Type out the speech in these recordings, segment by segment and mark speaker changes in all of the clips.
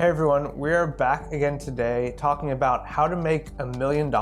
Speaker 1: Hey everyone, we're back again today talking about how to make $1 million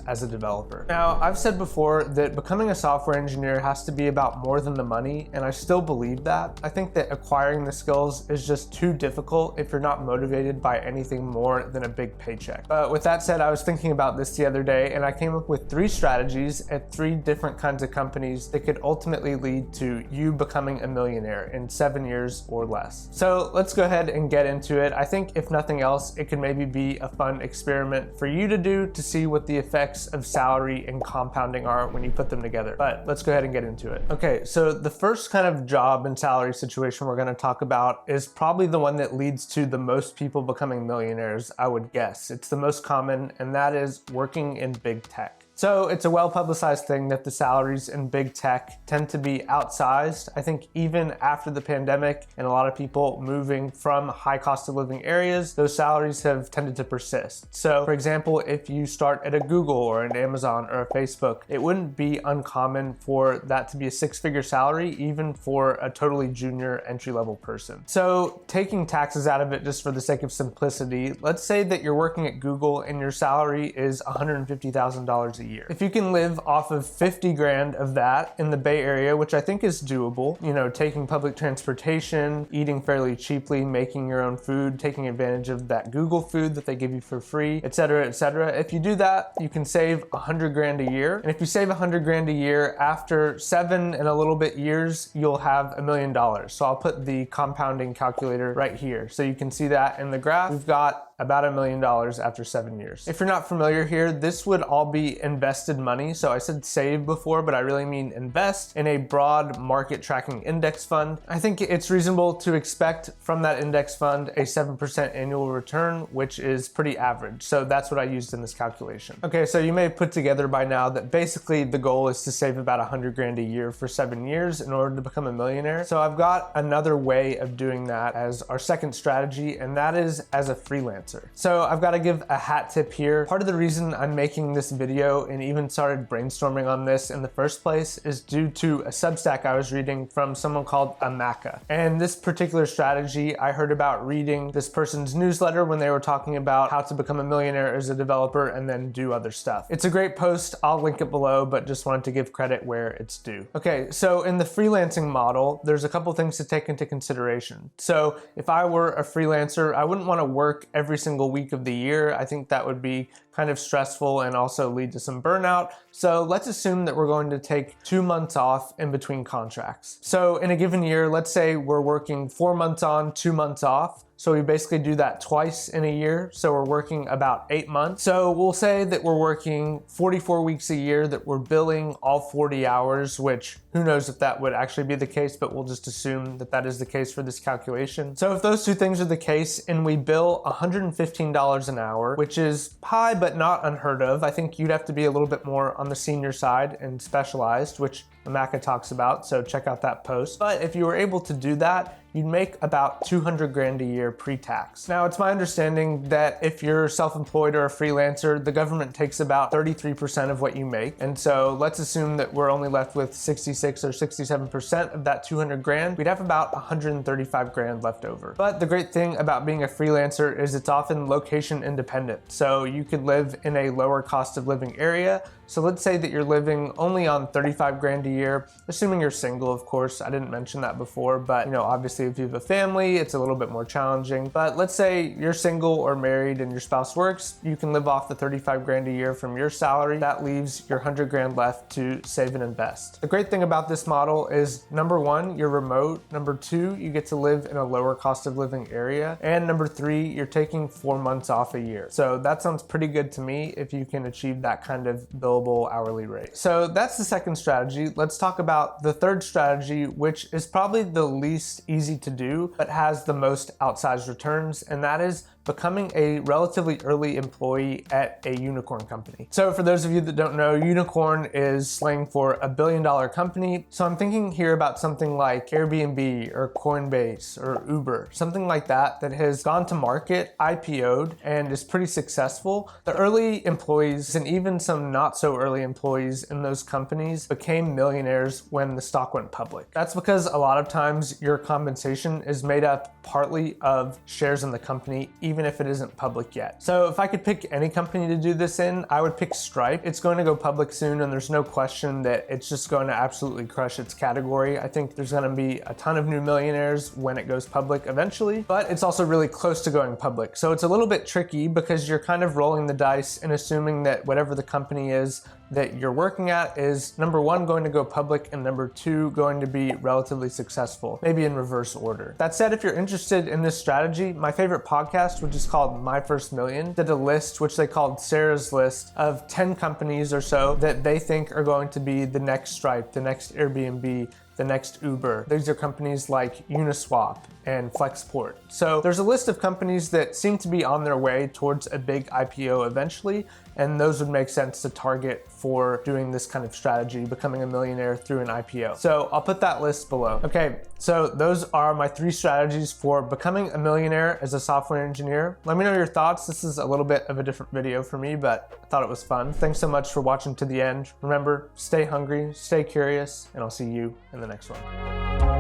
Speaker 1: as a developer. Now, I've said before that becoming a software engineer has to be about more than the money, and I still believe that. I think that acquiring the skills is just too difficult if you're not motivated by anything more than a big paycheck. But with that said, I was thinking about this the other day, and I came up with 3 strategies at 3 different kinds of companies that could ultimately lead to you becoming a millionaire in 7 years or less. So let's go ahead and get into it. I think if nothing else, it could maybe be a fun experiment for you to do to see what the effects of salary and compounding are when you put them together. But let's go ahead and get into it. Okay, so the first kind of job and salary situation we're going to talk about is probably the one that leads to the most people becoming millionaires, I would guess. It's the most common, and that is working in big tech. So it's a well-publicized thing that the salaries in big tech tend to be outsized. I think even after the pandemic and a lot of people moving from high cost of living areas, those salaries have tended to persist. So for example, if you start at a Google or an Amazon or a Facebook, it wouldn't be uncommon for that to be a 6-figure salary, even for a totally junior entry-level person. So taking taxes out of it just for the sake of simplicity, let's say that you're working at Google and your salary is $150,000 a year. If you can live off of 50 grand of that in the Bay Area, which I think is doable, you know, taking public transportation, eating fairly cheaply, making your own food, taking advantage of that Google food that they give you for free, etc., etc. If you do that, you can save 100 grand a year. And if you save 100 grand a year, after 7 and a little bit years, you'll have $1 million. So I'll put the compounding calculator right here. So you can see that in the graph. We've got about $1 million after 7 years. If you're not familiar here, this would all be invested money. So I said save before, but I really mean invest in a broad market tracking index fund. I think it's reasonable to expect from that index fund a 7% annual return, which is pretty average. So that's what I used in this calculation. Okay, so you may have put together by now that basically the goal is to save about 100 grand a year for 7 years in order to become a millionaire. So I've got another way of doing that as our second strategy, and that is as a freelancer. So I've got to give a hat tip here. Part of the reason I'm making this video and even started brainstorming on this in the first place is due to a Substack I was reading from someone called Amaka. And this particular strategy I heard about reading this person's newsletter when they were talking about how to become a millionaire as a developer and then do other stuff. It's a great post. I'll link it below, but just wanted to give credit where it's due. Okay, so in the freelancing model, there's a couple things to take into consideration. So if I were a freelancer, I wouldn't want to work every single week of the year. I think that would be kind of stressful and also lead to some burnout. So let's assume that we're going to take 2 months off in between contracts. So in a given year, let's say we're working 4 months on, 2 months off. So we basically do that twice in a year. So we're working about 8 months. So we'll say that we're working 44 weeks a year, that we're billing all 40 hours, which who knows if that would actually be the case, but we'll just assume that that is the case for this calculation. So if those 2 things are the case and we bill $115 an hour, which is high but not unheard of, I think you'd have to be a little bit more on the senior side and specialized, which Amaka talks about, so check out that post. But if you were able to do that, you'd make about 200 grand a year pre-tax. Now, it's my understanding that if you're self-employed or a freelancer, the government takes about 33% of what you make. And so let's assume that we're only left with 66 or 67% of that 200 grand. We'd have about 135 grand left over. But the great thing about being a freelancer is it's often location independent. So you could live in a lower cost of living area. So let's say that you're living only on 35 grand a year, assuming you're single, of course. I didn't mention that before, but you know, obviously if you have a family, it's a little bit more challenging. But let's say you're single or married and your spouse works, you can live off the 35 grand a year from your salary. That leaves your 100 grand left to save and invest. The great thing about this model is number 1, you're remote. Number 2, you get to live in a lower cost of living area. And number 3, you're taking 4 months off a year. So that sounds pretty good to me if you can achieve that kind of billable hourly rate. So that's the second strategy. Let's talk about the third strategy, which is probably the least easy to do, but has the most outsized returns, and that is becoming a relatively early employee at a unicorn company. So for those of you that don't know, unicorn is slang for $1 billion company. company. So I'm thinking here about something like Airbnb or Coinbase or Uber, something like that has gone to market, IPO'd, and is pretty successful. The early employees and even some not so early employees in those companies became millionaires when the stock went public. That's because a lot of times your compensation is made up partly of shares in the company, even if it isn't public yet. So if I could pick any company to do this in, I would pick Stripe. It's going to go public soon, and there's no question that it's just going to absolutely crush its category. I think there's going to be a ton of new millionaires when it goes public eventually, but it's also really close to going public. So it's a little bit tricky because you're kind of rolling the dice and assuming that whatever the company is that you're working at is, number one, going to go public, and number two, going to be relatively successful, maybe in reverse order. That said, if you're interested in this strategy, my favorite podcast, which is called My First Million, did a list, which they called Sarah's List, of 10 companies or so that they think are going to be the next Stripe, the next Airbnb, the next Uber. These are companies like Uniswap and Flexport. So there's a list of companies that seem to be on their way towards a big IPO eventually, and those would make sense to target for doing this kind of strategy, becoming a millionaire through an IPO. So I'll put that list below. Okay, so those are my 3 strategies for becoming a millionaire as a software engineer. Let me know your thoughts. This is a little bit of a different video for me, but I thought it was fun. Thanks so much for watching to the end. Remember, stay hungry, stay curious, and I'll see you in the next one.